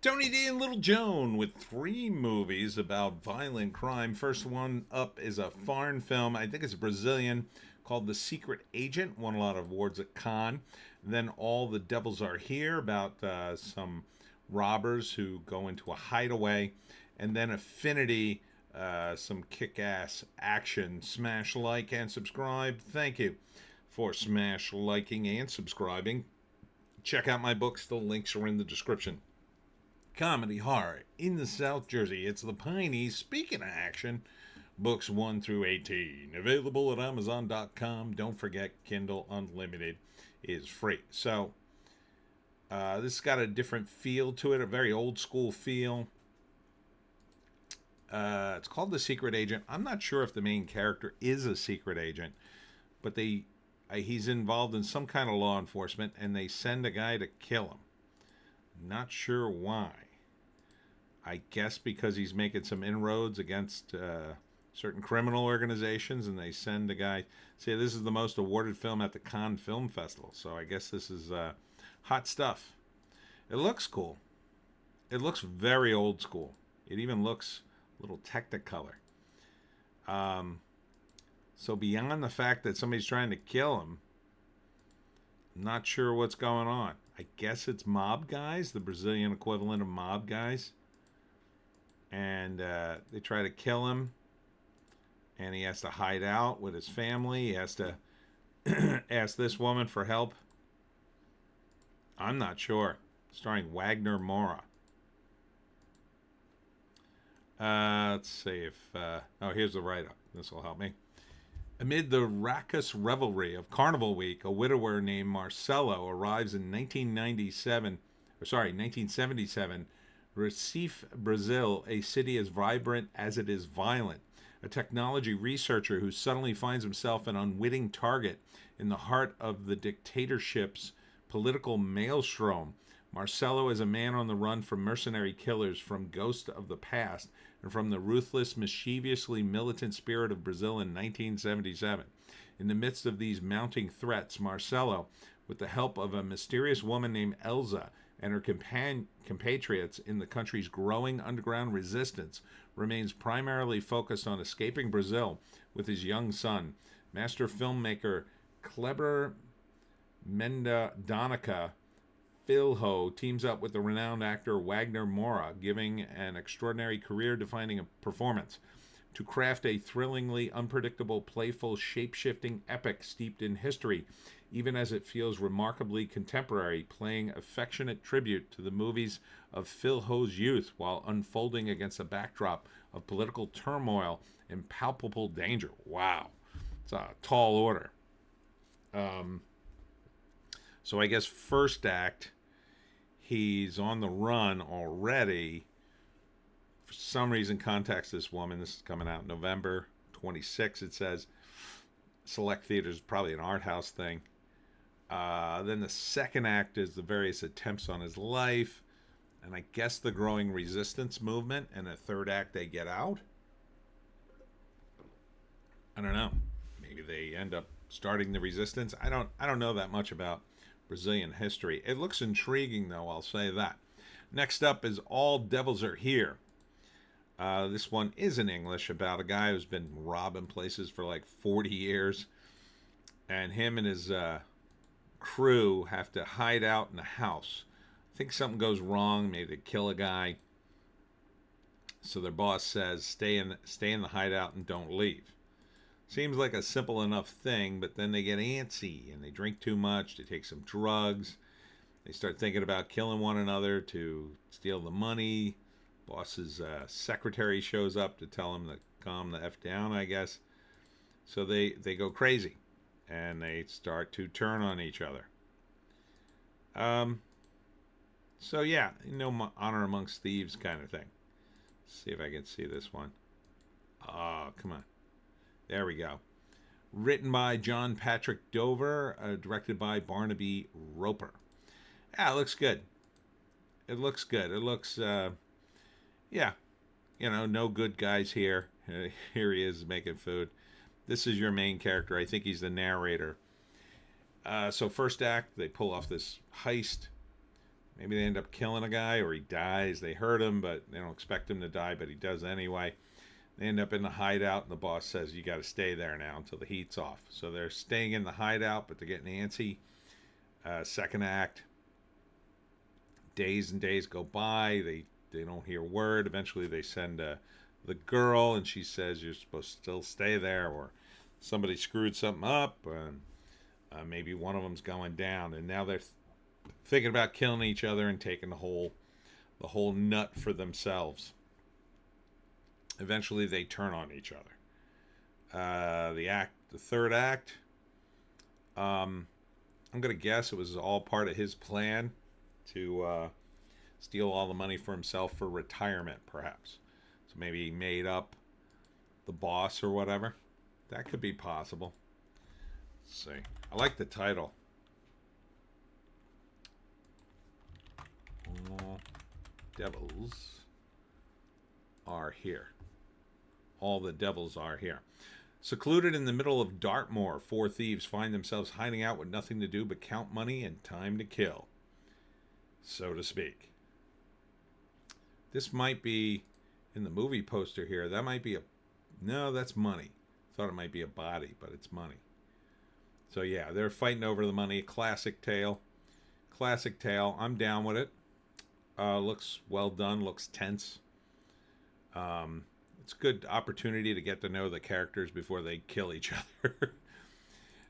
Tony D and Little Joan with three movies about violent crime. First one up is a foreign film. I think it's Brazilian called The Secret Agent. Won a lot of awards at Cannes. Then All the Devils Are Here about some robbers who go into a hideaway. And then Affinity, some kick ass action. Smash like and subscribe. Thank you for smash liking and subscribing. Check out my books. The links are in the description. Comedy horror in the South Jersey. It's the Pineys. Speaking of action, books 1 through 18. Available at Amazon.com. Don't forget, Kindle Unlimited is free. So, this has got a different feel to it, a very old school feel. It's called The Secret Agent. I'm not sure if the main character is a secret agent, but he's involved in some kind of law enforcement, and they send a guy to kill him. Not sure why. I guess because he's making some inroads against certain criminal organizations, and they send a guy. Say this is the most awarded film at the Cannes Film Festival, so I guess this is hot stuff. It looks cool. It looks very old school. It even looks a little Technicolor. So beyond the fact that somebody's trying to kill him, I'm not sure what's going on. I guess it's mob guys, the Brazilian equivalent of mob guys. And they try to kill him. And he has to hide out with his family. He has to ask this woman for help. I'm not sure. Starring Wagner Moura. Let's see if... oh, here's the write-up. This will help me. Amid the raucous revelry of Carnival Week, a widower named Marcelo arrives in 1977, Recife, Brazil, a city as vibrant as it is violent. A technology researcher who suddenly finds himself an unwitting target in the heart of the dictatorship's political maelstrom. Marcelo is a man on the run from mercenary killers, from ghosts of the past, and from the ruthless, mischievously militant spirit of Brazil in 1977. In the midst of these mounting threats, Marcelo, with the help of a mysterious woman named Elsa and her compatriots in the country's growing underground resistance, remains primarily focused on escaping Brazil with his young son. Master filmmaker Kleber Mendonica Filho teams up with the renowned actor Wagner Moura, giving an extraordinary career-defining performance to craft a thrillingly unpredictable, playful, shape-shifting epic steeped in history, even as it feels remarkably contemporary, playing affectionate tribute to the movies of Filho's youth while unfolding against a backdrop of political turmoil and palpable danger. Wow. It's a tall order. So I guess first act, he's on the run already. For some reason, contacts this woman. This is coming out November 26th, it says. Select theaters, probably an art house thing. Then the second act is the various attempts on his life, and I guess the growing resistance movement. And the third act, they get out. I don't know. Maybe they end up starting the resistance. I don't know that much about Brazilian history. It looks intriguing, though, I'll say that. Next up is All Devils Are Here. This one is in English, about a guy who's been robbing places for like 40 years. And him and his crew have to hide out in a house. I think something goes wrong. Maybe they kill a guy. So their boss says, stay in the hideout and don't leave. Seems like a simple enough thing, but then they get antsy and they drink too much. They take some drugs. They start thinking about killing one another to steal the money. Boss's secretary shows up to tell him to calm the F down, I guess. So they go crazy and they start to turn on each other. So yeah, honor amongst thieves kind of thing. Let's see if I can see this one. Oh, come on. There we go. Written by John Patrick Dover, directed by Barnaby Roper. Yeah, it looks good. It looks good. It looks, yeah, no good guys here. Here he is making food. This is your main character. I think he's the narrator. So first act, they pull off this heist. Maybe they end up killing a guy or he dies. They hurt him, but they don't expect him to die, but he does anyway. They end up in the hideout, and the boss says, you got to stay there now until the heat's off. So they're staying in the hideout, but they're getting antsy. Second act. Days and days go by. They don't hear word. Eventually they send the girl, and she says, you're supposed to still stay there, or somebody screwed something up, and maybe one of them's going down. And now they're thinking about killing each other and taking the whole nut for themselves. Eventually, they turn on each other. The third act. I'm gonna guess it was all part of his plan to steal all the money for himself for retirement, perhaps. So maybe he made up the boss or whatever. That could be possible. Let's see. I like the title. All devils are here. All the devils are here. Secluded in the middle of Dartmoor, 4 thieves find themselves hiding out with nothing to do but count money and time to kill, so to speak. This might be, in the movie poster here, that might be no, that's money. Thought it might be a body, but it's money. So yeah, they're fighting over the money. Classic tale. Classic tale. I'm down with it. Looks well done. Looks tense. It's a good opportunity to get to know the characters before they kill each other.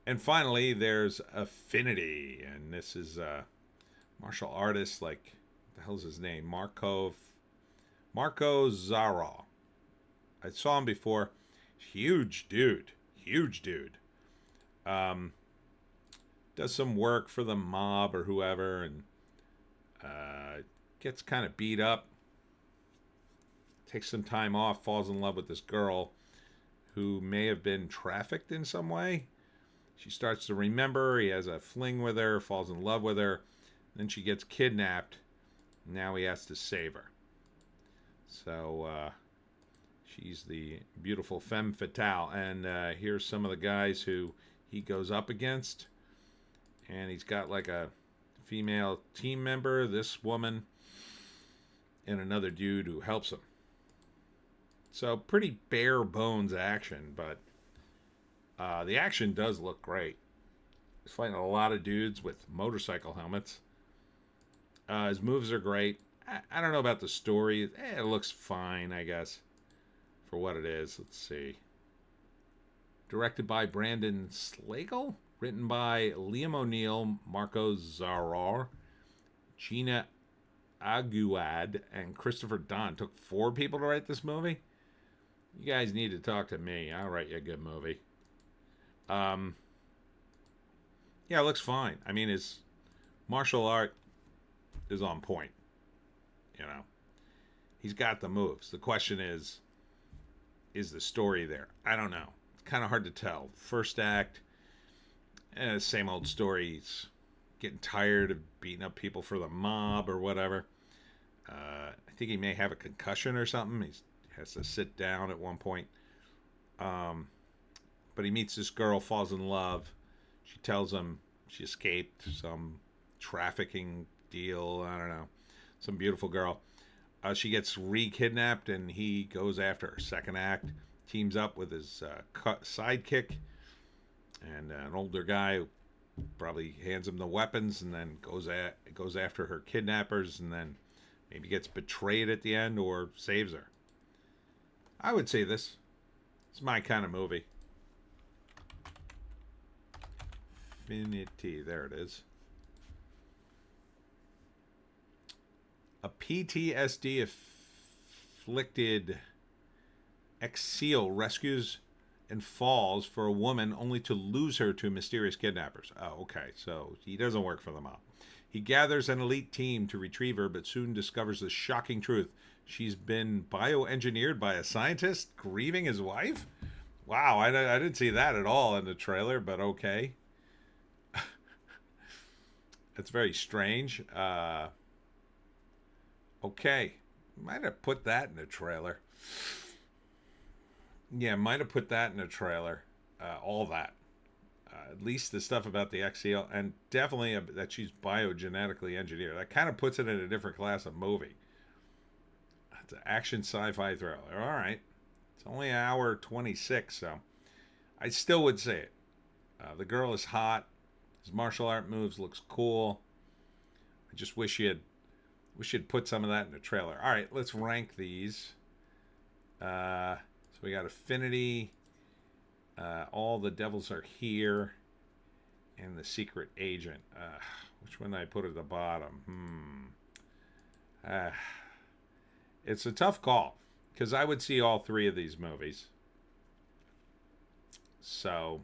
And finally, there's Affinity. And this is martial artist, like, what the hell's his name? Marco Zara. I saw him before. Huge dude. Huge dude. Does some work for the mob or whoever, and gets kind of beat up. Takes some time off, falls in love with this girl who may have been trafficked in some way. She starts to remember. He has a fling with her, falls in love with her. Then she gets kidnapped. Now he has to save her. So she's the beautiful femme fatale. And here's some of the guys who he goes up against. And he's got like a female team member, this woman, and another dude who helps him. So pretty bare bones action, but the action does look great. He's fighting a lot of dudes with motorcycle helmets. His moves are great. I don't know about the story. It looks fine, I guess, for what it is. Let's see. Directed by Brandon Slagle. Written by Liam O'Neill, Marco Zarar, Gina Aguad, and Christopher Dunn. Took 4 people to write this movie. You guys need to talk to me. I'll write you a good movie. Yeah, it looks fine. I mean, his martial art is on point. You know, he's got the moves. The question is the story there? I don't know. It's kind of hard to tell. First act, same old story. He's getting tired of beating up people for the mob or whatever. I think he may have a concussion or something. He has to sit down at one point. But he meets this girl, falls in love. She tells him she escaped some trafficking deal. I don't know. Some beautiful girl. She gets re-kidnapped, and he goes after her. Second act, teams up with his sidekick and an older guy who probably hands him the weapons, and then goes after her kidnappers, and then maybe gets betrayed at the end or saves her. I would say this is my kind of movie. Affinity, there it is. A PTSD afflicted ex-SEAL rescues and falls for a woman only to lose her to mysterious kidnappers. Oh, okay, so he doesn't work for the mob. He gathers an elite team to retrieve her, but soon discovers the shocking truth. She's been bioengineered by a scientist grieving his wife? Wow, I didn't see that at all in the trailer, but okay. It's very strange. Okay, might have put that in the trailer. Yeah, might have put that in the trailer. All that. At least the stuff about the XCL, and definitely that she's biogenetically engineered. That kind of puts it in a different class of movie. It's an action sci-fi thriller. All right, it's only an hour 26, so I still would say it. The girl is hot. His martial art moves looks cool. I just wish you'd put some of that in the trailer. All right, let's rank these. So we got Affinity. All the Devils Are Here, and The Secret Agent. Which one did I put at the bottom? It's a tough call because I would see all three of these movies. So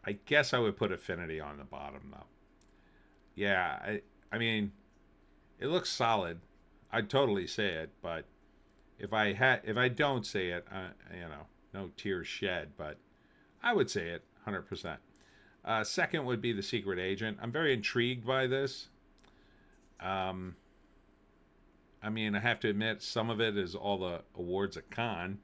I guess I would put Affinity on the bottom, though. Yeah, I mean, it looks solid. I'd totally say it, but if I don't say it, no tears shed. But I would say it 100%. Second would be The Secret Agent. I'm very intrigued by this. I mean, I have to admit, some of it is all the awards at Cannes,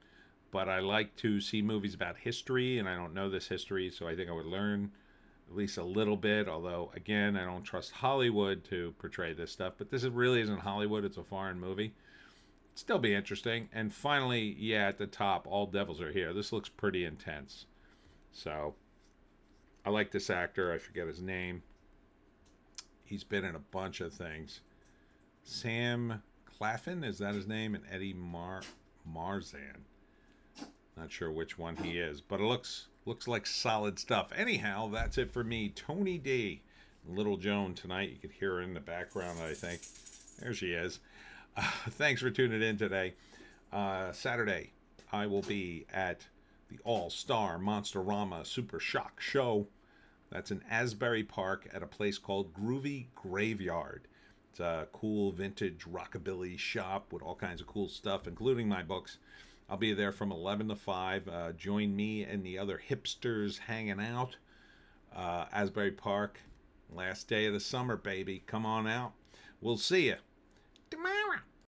but I like to see movies about history, and I don't know this history, so I think I would learn at least a little bit. Although, again, I don't trust Hollywood to portray this stuff, but this really isn't Hollywood, it's a foreign movie. It'd still be interesting. And finally, yeah, at the top, All Devils Are Here. This looks pretty intense. So, I like this actor. I forget his name. He's been in a bunch of things. Sam Claflin, is that his name? And Eddie Marzan. Not sure which one he is, but it looks like solid stuff. Anyhow, that's it for me. Tony D. Little Joan tonight. You could hear her in the background, I think. There she is. Thanks for tuning in today. Saturday, I will be at the All-Star Monsterama Super Shock Show. That's in Asbury Park at a place called Groovy Graveyard. It's a cool vintage rockabilly shop with all kinds of cool stuff, including my books. I'll be there from 11 to 5. Join me and the other hipsters hanging out. Asbury Park, last day of the summer, baby. Come on out. We'll see you.